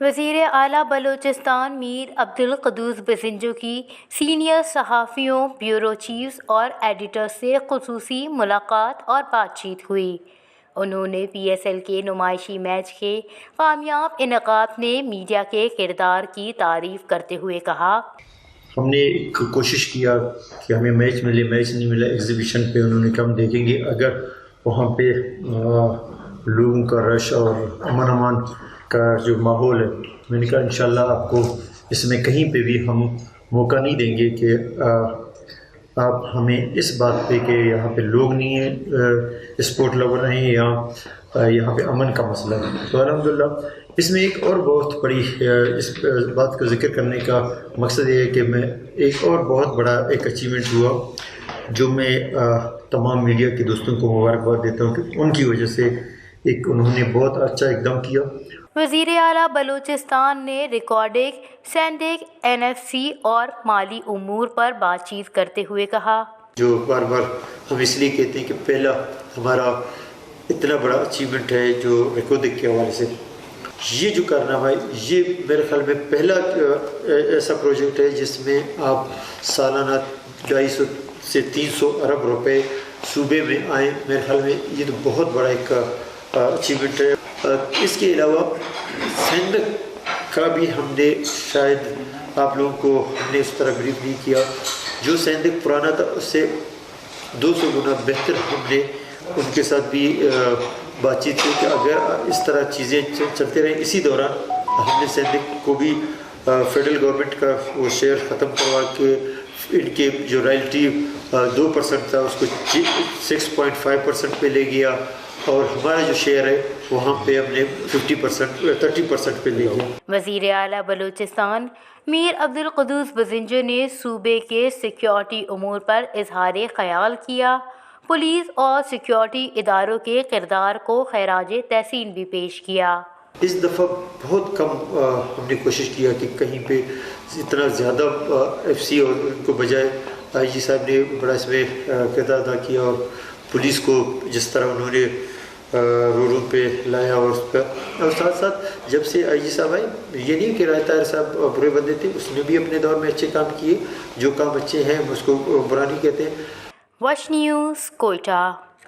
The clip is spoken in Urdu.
وزیر اعلیٰ بلوچستان میر عبدالقدوس بزنجو کی سینئر صحافیوں، بیورو چیفز اور ایڈیٹر سے خصوصی ملاقات اور بات چیت ہوئی۔ انہوں نے پی ایس ایل کے نمائشی میچ کے کامیاب انعقاد میں میڈیا کے کردار کی تعریف کرتے ہوئے کہا، ہم نے کوشش کیا کہ ہمیں میچ ملے، میچ نہیں ملا ایگزیبیشن پہ، انہوں نے کہا ہم دیکھیں گے اگر وہاں پہ لوگوں کا رش اور امان کا جو ماحول ہے، میں نے کہا انشاءاللہ آپ کو اس میں کہیں پہ بھی ہم موقع نہیں دیں گے کہ آپ ہمیں اس بات پہ کہ یہاں پہ لوگ نہیں ہیں، اسپورٹ لور نہیں ہیں، یہاں پہ امن کا مسئلہ ہے۔ تو الحمدللہ اس میں ایک اور بہت بڑی اس بات کا ذکر کرنے کا مقصد یہ ہے کہ میں ایک اور بہت بڑا ایک اچیومنٹ ہوا جو میں تمام میڈیا کے دوستوں کو مبارکباد دیتا ہوں کہ ان کی وجہ سے انہوں نے بہت اچھا اقدام کیا۔ وزیر اعلیٰ بلوچستان نے recording, sending, N F C اور مالی امور پر بات چیت کرتے ہوئے کہا، جو بار بار ہم اس لیے کہتے ہیں کہ پہلا ہمارا اتنا بڑا اچیومنٹ ہے جو ریکارڈنگ کے حوالے سے یہ جو کارنامہ ہے، یہ میرے خیال میں پہلا ایسا پروجیکٹ ہے جس میں آپ سالانہ 250 سے 300 ارب روپے صوبے میں آئیں۔ میرے خیال میں یہ تو بہت بڑا ایک اچیومنٹ ہے۔ اس کے علاوہ سینڈک کا بھی ہم نے شاید آپ لوگوں کو ہم نے اس طرح بریف نہیں کیا، جو سینڈک پرانا تھا اس سے 200 گنا بہتر ہم نے ان کے ساتھ بھی بات چیت کی کہ اگر اس طرح چیزیں چلتے رہیں اسی دوران ہم نے سینڈک کو بھی فیڈرل گورنمنٹ کا وہ شیئر ختم کروا کے ان کے جو رائلٹی 2% تھا اس کو 6.5% پہ لے گیا، اور ہمارا جو شیئر ہے وہاں پہ ہم نے 30% پہ لے گیا۔ وزیر اعلیٰ بلوچستان میر عبدالقدوس بزنجو نے صوبے کے سیکیورٹی امور پر اظہار خیال کیا۔ پولیس اور سیکیورٹی اداروں کے کردار کو خراج تحسین بھی پیش کیا۔ اس دفعہ بہت کم ہم نے کوشش کیا کہ کہیں پہ اتنا زیادہ ایف سی اور ان کو بجائے آئی جی صاحب نے بڑا اس میں کردار ادا کیا، اور پولیس کو جس طرح انہوں نے روڈوں پہ لایا، اور اس پر اور ساتھ ساتھ جب سے آئی جی صاحب آئے، یہ نہیں کہ رائے طاہر صاحب برے بندے تھے، اس نے بھی اپنے دور میں اچھے کام کیے، جو کام اچھے ہیں ہم اس کو برا نہیں کہتے۔ وش نیوز، کوئٹہ۔